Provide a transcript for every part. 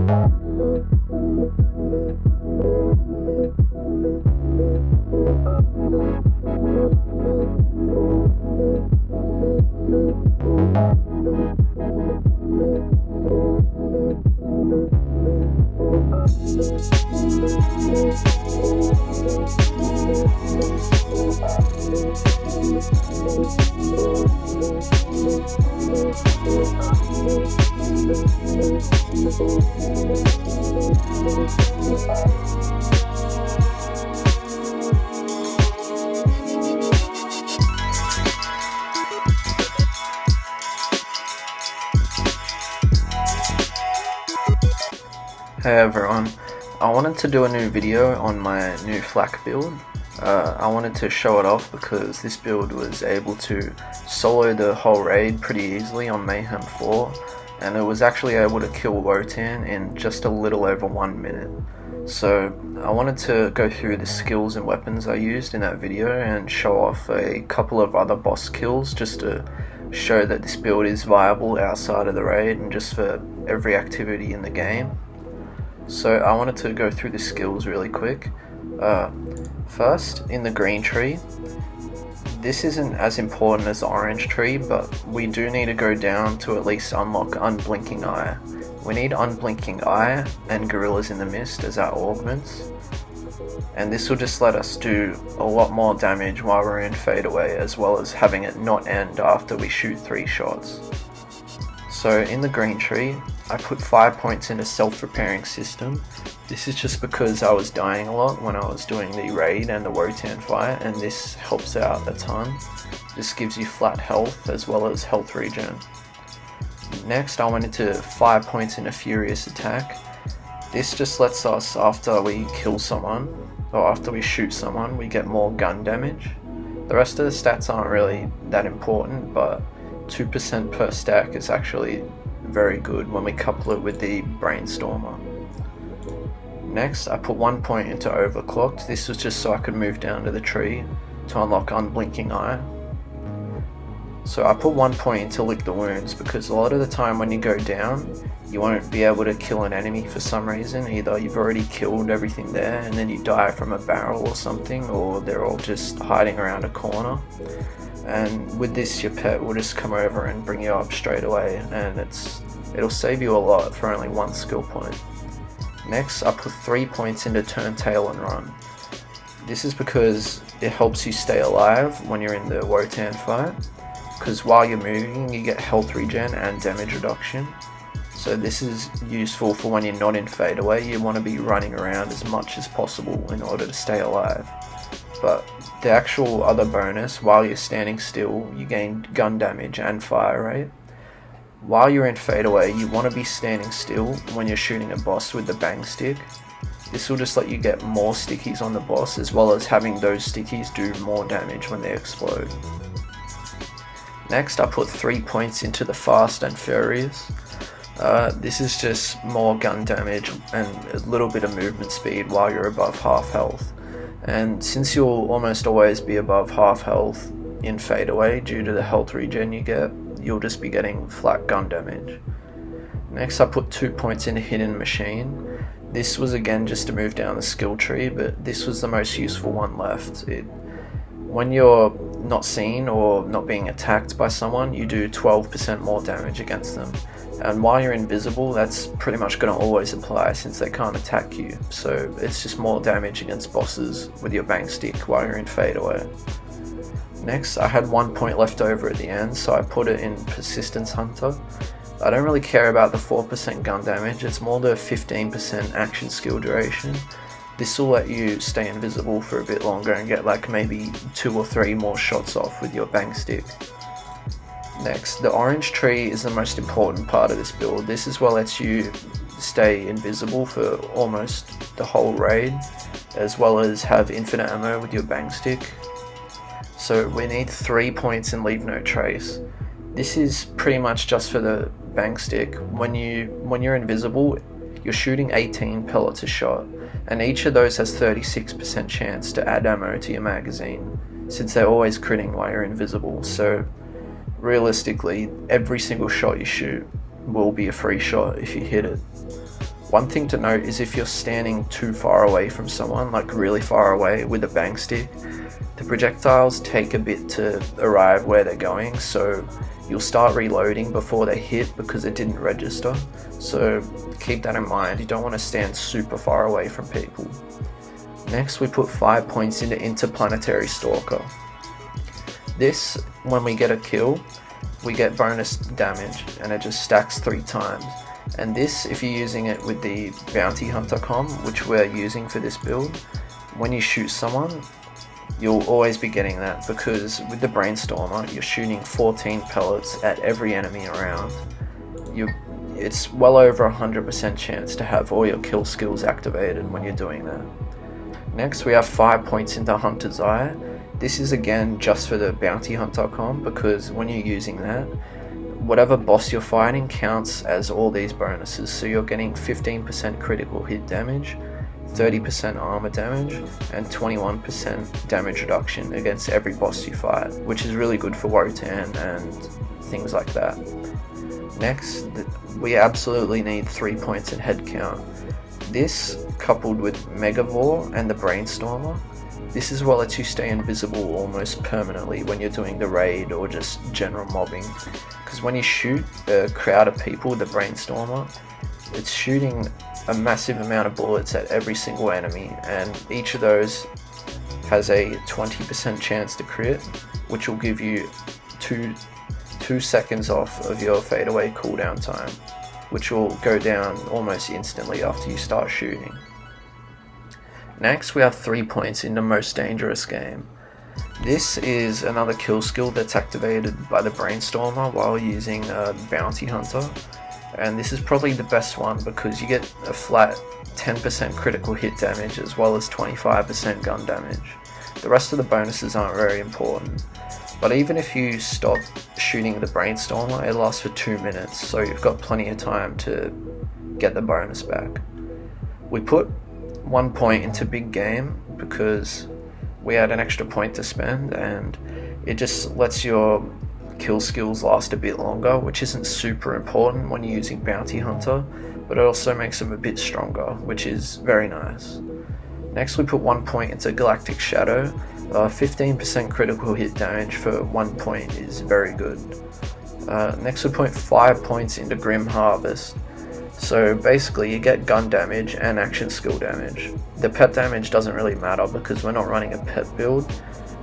Hey everyone, I wanted to do a new video on my new FL4K build. I wanted to show it off because this build was able to solo the whole raid pretty easily on Mayhem 4, and it was actually able to kill Wotan in just a little over 1 minute. So I wanted to go through the skills and weapons I used in that video and show off a couple of other boss kills just to show that this build is viable outside of the raid and just for every activity in the game. So I wanted to go through the skills really quick. First, in the green tree, this isn't as important as the orange tree, but we do need to go down to at least unlock Unblinking Eye. We need Unblinking Eye and Gorillas in the Mist as our augments, and this will just let us do a lot more damage while we're in fadeaway, as well as having it not end after we shoot 3 shots. So in the green tree, I put 5 points into self-repairing system. This is just because I was dying a lot when I was doing the raid and the Wotan fight, and this helps out a ton. This gives you flat health as well as health regen. Next, I went into 5 points into furious attack. This just lets us, after we kill someone or after we shoot someone, we get more gun damage. The rest of the stats aren't really that important, but 2% per stack is actually very good when we couple it with the Brainstormer. Next, I put 1 point into Overclocked. This was just so I could move down to the tree to unlock Unblinking Eye. So I put 1 point into Lick the Wounds because a lot of the time when you go down, you won't be able to kill an enemy for some reason. Either you've already killed everything there and then you die from a barrel or something, or they're all just hiding around a corner. And with this, your pet will just come over and bring you up straight away, and it'll save you a lot for only 1 skill point. Next, I put 3 points into Turn Tail and Run. This is because it helps you stay alive when you're in the Wotan fight, because while you're moving you get health regen and damage reduction. So this is useful for when you're not in fadeaway. You want to be running around as much as possible in order to stay alive. But the actual other bonus, while you're standing still, you gain gun damage and fire rate. While you're in fadeaway, you want to be standing still when you're shooting a boss with the bang stick. This will just let you get more stickies on the boss, as well as having those stickies do more damage when they explode. Next, I put 3 points into the Fast and Furious. This is just more gun damage and a little bit of movement speed while you're above half health. And since you'll almost always be above half health in fadeaway due to the health regen you get, you'll just be getting flat gun damage. Next, I put 2 points into Hidden Machine. This was again just to move down the skill tree, but this was the most useful one left. When you're not seen or not being attacked by someone, you do 12% more damage against them. And while you're invisible, that's pretty much going to always apply since they can't attack you. So it's just more damage against bosses with your bang stick while you're in fadeaway. Next, I had 1 point left over at the end, so I put it in Persistence Hunter. I don't really care about the 4% gun damage, it's more the 15% action skill duration. This will let you stay invisible for a bit longer and get like maybe 2 or 3 more shots off with your bang stick. Next, the orange tree is the most important part of this build. This is what lets you stay invisible for almost the whole raid, as well as have infinite ammo with your bang stick. So we need 3 points and Leave No Trace. This is pretty much just for the bang stick. When you're invisible, you're shooting 18 pellets a shot, and each of those has 36% chance to add ammo to your magazine, since they're always critting while you're invisible. So realistically, every single shot you shoot will be a free shot if you hit it. One thing to note is if you're standing too far away from someone, like really far away with a bang stick, the projectiles take a bit to arrive where they're going, so you'll start reloading before they hit because it didn't register. So keep that in mind, you don't want to stand super far away from people. Next, we put 5 points into Interplanetary Stalker. This, when we get a kill, we get bonus damage and it just stacks 3 times. And this, if you're using it with the Bounty Hunter comm, which we're using for this build, when you shoot someone, you'll always be getting that, because with the Brainstormer, you're shooting 14 pellets at every enemy around. It's well over 100% chance to have all your kill skills activated when you're doing that. Next, we have 5 points into Hunter's Eye. This is again just for the Bounty Hunter comm, because when you're using that, whatever boss you're fighting counts as all these bonuses. So you're getting 15% critical hit damage, 30% armor damage, and 21% damage reduction against every boss you fight, which is really good for Wotan and things like that. Next, we absolutely need 3 points in head count. This, coupled with Megavore and the Brainstormer, this is what lets you stay invisible almost permanently when you're doing the raid or just general mobbing. Because when you shoot a crowd of people with the Brainstormer, it's shooting a massive amount of bullets at every single enemy, and each of those has a 20% chance to crit, which will give you two seconds off of your fadeaway cooldown time, which will go down almost instantly after you start shooting. Next, we have 3 points in the Most Dangerous Game. This is another kill skill that's activated by the Brainstormer while using Bounty Hunter, and this is probably the best one because you get a flat 10% critical hit damage as well as 25% gun damage. The rest of the bonuses aren't very important, but even if you stop shooting the Brainstormer, it lasts for 2 minutes, so you've got plenty of time to get the bonus back. We put 1 point into Big Game because we had an extra point to spend, and it just lets your kill skills last a bit longer, which isn't super important when you're using Bounty Hunter, but it also makes them a bit stronger, which is very nice. Next, we put 1 point into Galactic Shadow. 15% critical hit damage for 1 point is very good. Next, we put 5 points into Grim Harvest. So basically you get gun damage and action skill damage. The pet damage doesn't really matter because we're not running a pet build,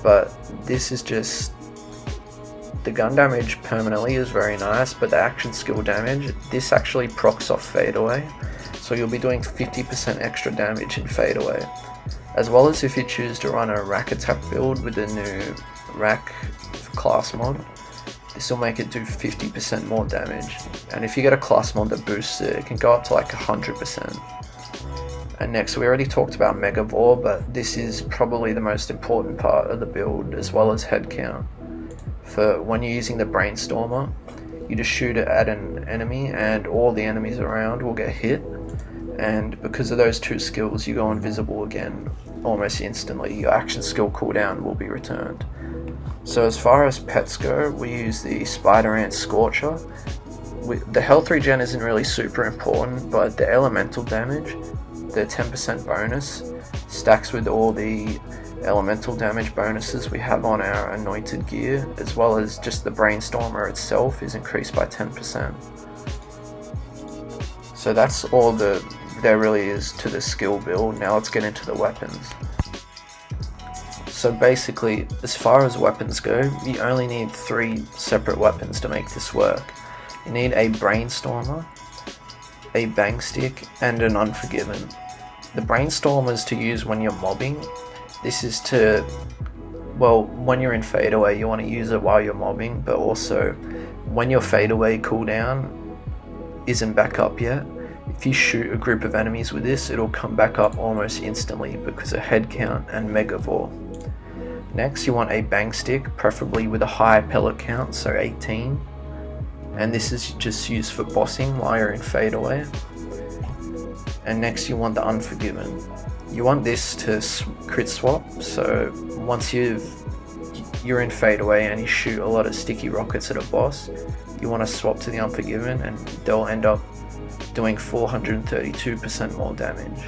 but this is just, the gun damage permanently is very nice, but the action skill damage, this actually procs off fadeaway, so you'll be doing 50% extra damage in fadeaway. As well as if you choose to run a rack attack build with the new rack class mod, this will make it do 50% more damage, and if you get a class mod that boosts it, it can go up to like 100%. And next, we already talked about Megavore, but this is probably the most important part of the build, as well as head count. For when you're using the Brainstormer, you just shoot it at an enemy and all the enemies around will get hit, and because of those 2 skills you go invisible again almost instantly. Your action skill cooldown will be returned. So as far as pets go, we use the Spider Ant Scorcher. The health regen isn't really super important, but the elemental damage, the 10% bonus, stacks with all the elemental damage bonuses we have on our anointed gear, as well as just the Brainstormer itself is increased by 10%. So that's all there really is to the skill build. Now let's get into the weapons. So basically, as far as weapons go, you only need 3 separate weapons to make this work. You need a Brainstormer, a Bang Stick, and an Unforgiven. The Brainstormer is to use when you're mobbing. This is to, well, when you're in fadeaway you want to use it while you're mobbing, but also when your fadeaway cooldown isn't back up yet, if you shoot a group of enemies with this, it'll come back up almost instantly because of head count and Megavore. Next, you want a Bang Stick, preferably with a high pellet count, so 18. And this is just used for bossing while you're in fadeaway. And next you want the Unforgiven. You want this to crit swap, so once you're in fadeaway and you shoot a lot of sticky rockets at a boss, you want to swap to the Unforgiven and they'll end up doing 432% more damage.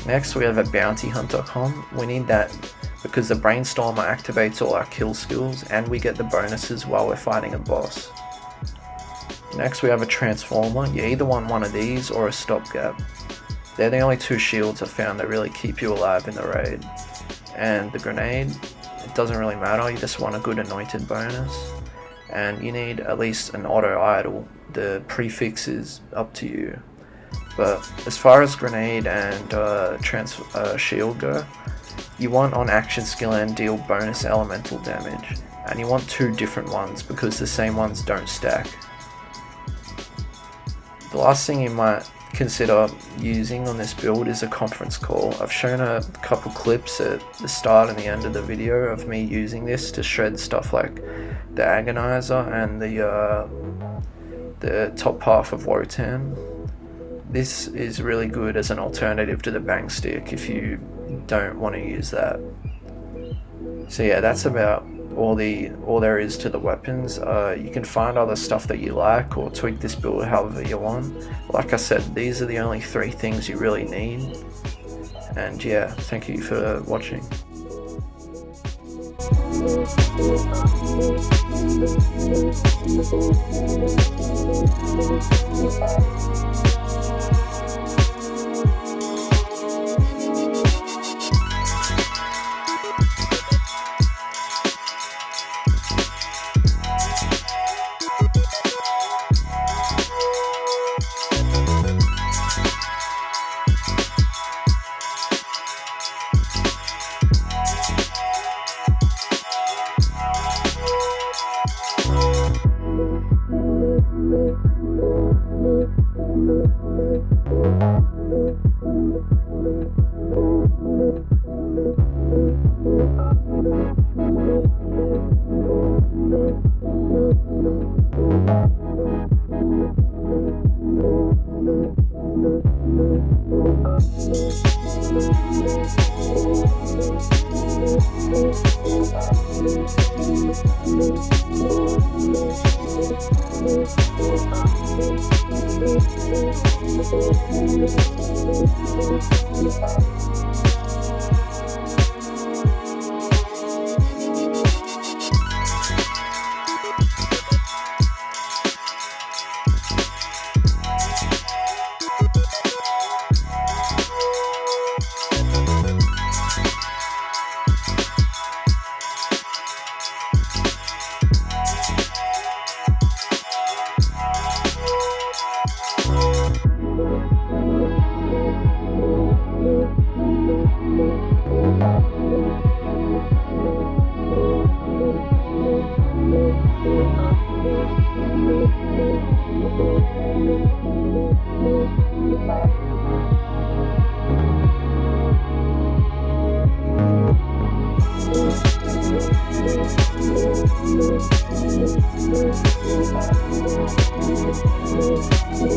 Next we have a bounty hunter com. We need that because the brainstormer activates all our kill skills and we get the bonuses while we're fighting a boss. Next we have a transformer. You either want one of these or a stopgap. They're the only two shields I've found that really keep you alive in the raid. And the grenade, it doesn't really matter, you just want a good anointed bonus. And you need at least an auto idle. The prefix is up to you. But as far as grenade and shield go, you want on action skill and deal bonus elemental damage. And you want two different ones because the same ones don't stack. The last thing you might consider using on this build is a conference call. I've shown a couple clips at the start and the end of the video of me using this to shred stuff like the Agonizer and the top half of Wotan. This is really good as an alternative to the bang stick if you don't want to use that. So yeah, that's about all there is to the weapons. You can find other stuff that you like or tweak this build however you want. Like I said, these are the only three things you really need. And yeah, thank you for watching. Thank you.